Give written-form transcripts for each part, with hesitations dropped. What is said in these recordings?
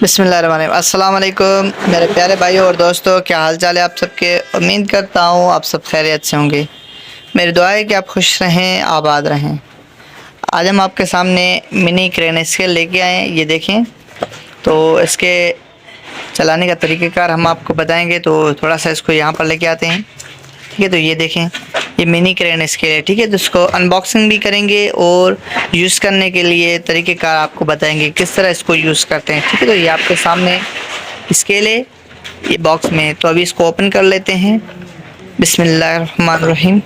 बिस्मिल्लाहिर्रहमानिर्रहीम। अस्सलाम वालेकुम मेरे प्यारे भाइयों और दोस्तों, क्या हाल चाल है आप सबके। उम्मीद करता हूँ आप सब खैरियत से होंगे। मेरी दुआ है कि आप खुश रहें, आबाद रहें। आज हम आपके सामने मिनी क्रेन स्केल लेके आए हैं। ये देखें, तो इसके चलाने का तरीक़ेकार हम आपको बताएंगे। तो थोड़ा सा इसको यहाँ पर लेके आते हैं, ठीक है। तो ये देखें, ये मिनी क्रेन स्केल है, ठीक है। तो इसको अनबॉक्सिंग भी करेंगे और यूज़ करने के लिए तरीक़ेकार आपको बताएंगे किस तरह इसको यूज़ करते हैं, ठीक है। तो ये आपके सामने स्केल है, ये बॉक्स में है। तो अभी इसको ओपन कर लेते हैं। बिस्मिल्लाहिर्रहमानिर्रहीम।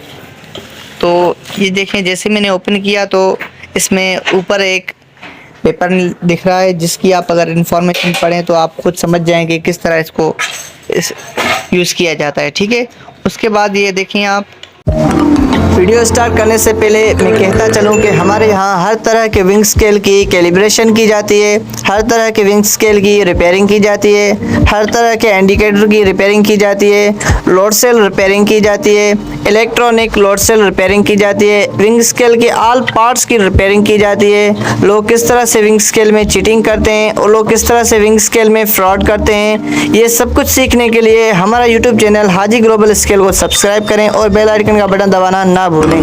तो ये देखें, जैसे मैंने ओपन किया तो इसमें ऊपर एक पेपर दिख रहा है, जिसकी आप अगर इंफॉर्मेशन पढ़ें तो आप खुद समझ जाएंगे किस तरह इसको यूज़ किया जाता है, ठीक है। उसके बाद ये देखें आप, वीडियो स्टार्ट करने से पहले मैं कहता चलूं कि हमारे यहाँ हर तरह के विंग स्केल की कैलिब्रेशन की जाती है, हर तरह के विंग स्केल की रिपेयरिंग की जाती है, हर तरह के इंडिकेटर की रिपेयरिंग की जाती है, लोड सेल रिपेयरिंग की जाती है, इलेक्ट्रॉनिक लोड सेल रिपेयरिंग की जाती है, विंग स्केल के ऑल पार्ट्स की रिपेयरिंग की जाती है। लोग किस तरह से विंग स्केल में चीटिंग करते हैं और लोग किस तरह से विंग स्केल में फ्रॉड करते हैं, ये सब कुछ सीखने के लिए हमारा यूट्यूब चैनल हाजी ग्लोबल स्केल को सब्सक्राइब करें और बेल आइकन का बटन दबाना ना भूलें।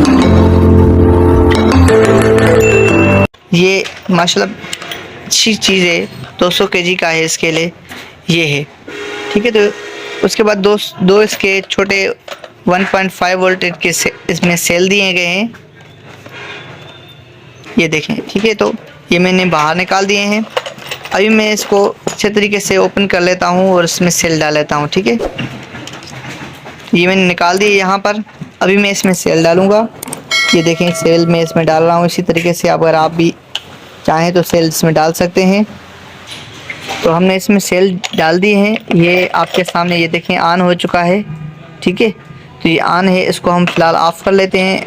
ये माशाल्लाह अच्छी चीज़ है, 200 केजी का है स्केल है, ये है, ठीक है। तो उसके बाद दो इसके छोटे 1.5 वोल्टेज के इसमें सेल दिए गए हैं, ये देखें, ठीक है। तो ये मैंने बाहर निकाल दिए हैं। अभी मैं इसको अच्छे तरीके से ओपन कर लेता हूँ और इसमें सेल डाल लेता हूँ, ठीक है। ये मैंने निकाल दिए यहाँ पर। अभी मैं इसमें सेल डालूँगा। ये देखें, सेल में इसमें डाल रहा हूँ। इसी तरीके से अगर आप भी चाहें तो सेल इसमें डाल सकते हैं। तो हमने इसमें सेल डाल दिए हैं। ये आपके सामने ये देखें ऑन हो चुका है, ठीक है। तो ये ऑन है, इसको हम फ़िलहाल ऑफ़ कर लेते हैं।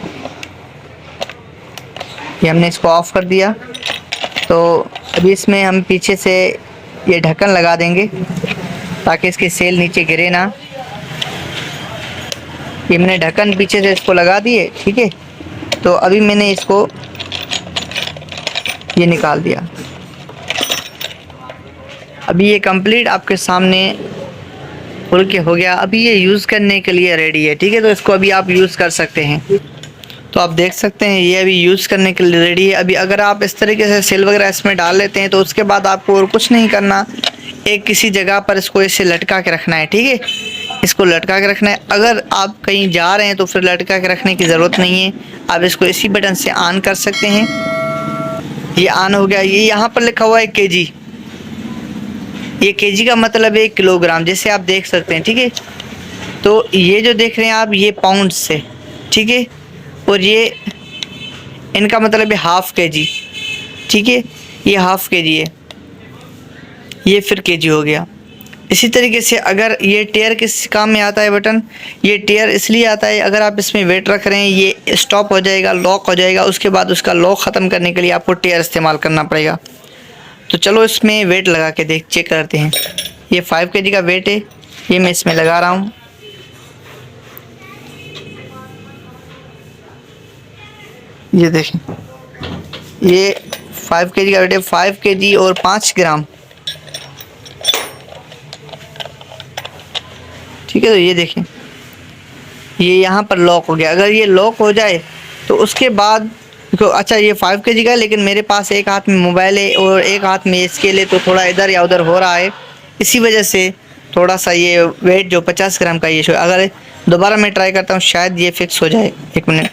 ये हमने इसको ऑफ़ कर दिया। तो अभी इसमें हम पीछे से ये ढक्कन लगा देंगे ताकि इसकी सेल नीचे गिरे ना। ये मैंने ढक्कन पीछे से इसको लगा दिए, ठीक है। तो अभी मैंने इसको ये निकाल दिया। अभी ये कंप्लीट आपके सामने खुल के हो गया। अभी ये यूज़ करने के लिए रेडी है, ठीक है। तो इसको अभी आप यूज़ कर सकते हैं। तो आप देख सकते हैं ये अभी यूज़ करने के लिए रेडी है। अभी अगर आप इस तरीके से सेल वगैरह इसमें डाल लेते हैं तो उसके बाद आपको और कुछ नहीं करना, एक किसी जगह पर इसको ऐसे लटका के रखना है, ठीक है। इसको लटका के रखना है। अगर आप कहीं जा रहे हैं तो फिर लटका के रखने की ज़रूरत नहीं है, आप इसको इसी बटन से ऑन कर सकते हैं। ये ऑन हो गया। ये यहाँ पर लिखा हुआ है केजी। ये केजी का मतलब है किलोग्राम, जैसे आप देख सकते हैं, ठीक है। तो ये जो देख रहे हैं आप, ये पाउंड से, ठीक है। और ये इनका मतलब है हाफ़ केजी, ठीक है। ये हाफ़ केजी है, ये फिर केजी हो गया। इसी तरीके से अगर ये टेयर किस काम में आता है बटन, ये टेयर इसलिए आता है अगर आप इसमें वेट रख रहे हैं ये स्टॉप हो जाएगा, लॉक हो जाएगा। उसके बाद उसका लॉक ख़त्म करने के लिए आपको टेयर इस्तेमाल करना पड़ेगा। तो चलो इसमें वेट लगा के चेक करते हैं। ये 5 केजी का वेट है, ये मैं इसमें लगा रहा हूँ। ये देखें, ये 5 केजी का वेट है, 5 केजी और 5 ग्राम, ठीक है। तो ये देखें, ये यहाँ पर लॉक हो गया। अगर ये लॉक हो जाए तो उसके बाद देखो, अच्छा ये 5 केजी का है, लेकिन मेरे पास एक हाथ में मोबाइल है और एक हाथ में स्केल है, तो थोड़ा इधर या उधर हो रहा है। इसी वजह से थोड़ा सा ये वेट जो 50 ग्राम का ये शो, अगर दोबारा मैं ट्राई करता हूँ शायद ये फिक्स हो जाए। 1 मिनट,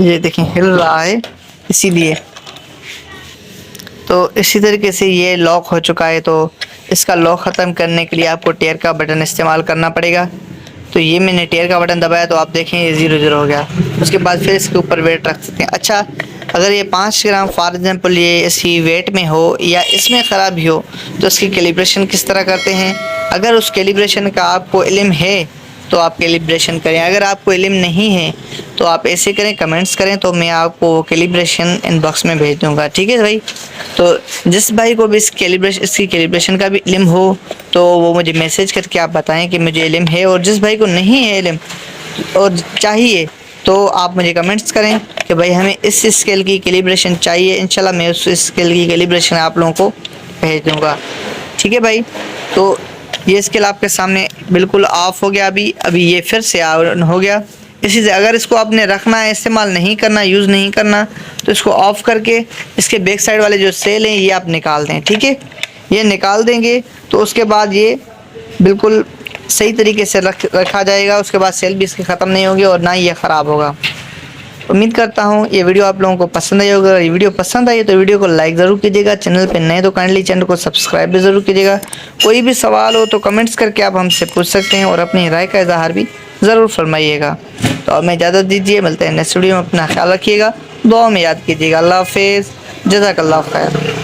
ये देखें हिल रहा है इसीलिए। तो इसी तरीके से ये लॉक हो चुका है। तो इसका लॉक ख़त्म करने के लिए आपको टेयर का बटन इस्तेमाल करना पड़ेगा। तो ये मैंने टेयर का बटन दबाया तो आप देखें ये 0 हो गया। उसके बाद फिर इसके ऊपर वेट रख सकते हैं। अच्छा, अगर ये 5 ग्राम फॉर एग्ज़ाम्पल ये इसी वेट में हो या इसमें ख़राबी हो तो इसकी कैलिब्रेशन किस तरह करते हैं। अगर उस कैलिब्रेशन का आपको इल्म है तो आप कैलिब्रेशन करें। अगर आपको इल्म नहीं है तो आप ऐसे करें, कमेंट्स करें, तो मैं आपको कैलिब्रेशन इनबॉक्स में भेज दूंगा, ठीक है भाई। तो जिस भाई को भी इसकी कैलिब्रेशन का भी इल्म हो तो वो मुझे मैसेज करके आप बताएं कि मुझे इल्म है। और जिस भाई को नहीं है इल्म और चाहिए तो आप मुझे कमेंट्स करें कि भाई हमें इस स्केल की कैलिब्रेशन चाहिए, इंशाल्लाह मैं उस स्केल की कैलिब्रेशन आप लोगों को भेज दूँगा। ठीक है भाई, तो ये स्केल आपके सामने बिल्कुल ऑफ हो गया। अभी ये फिर से ऑन हो गया। इसी से अगर इसको आपने रखना है, इस्तेमाल नहीं करना, यूज़ नहीं करना, तो इसको ऑफ़ करके इसके बैक साइड वाले जो सेल हैं ये आप निकाल दें। ठीक है, ये निकाल देंगे तो उसके बाद ये बिल्कुल सही तरीके से रखा जाएगा। उसके बाद सेल भी इसके ख़त्म नहीं होगी और ना ही ये ख़राब होगा। उम्मीद करता हूँ ये वीडियो आप लोगों को पसंद आई होगा। ये वीडियो पसंद आई तो वीडियो को लाइक ज़रूर कीजिएगा। चैनल पे नए तो काइंडली चैनल को सब्सक्राइब भी ज़रूर कीजिएगा। कोई भी सवाल हो तो कमेंट्स करके आप हमसे पूछ सकते हैं और अपनी राय का इजहार भी ज़रूर फरमाइएगा। तो अब मैं इजाज़त दीजिए, मिलते हैं नेक्स्ट वीडियो में। अपना ख्याल रखिएगा, दुआ में याद कीजिएगा। अल्लाह हाफिज़, जज़ाकल्लाह खैर।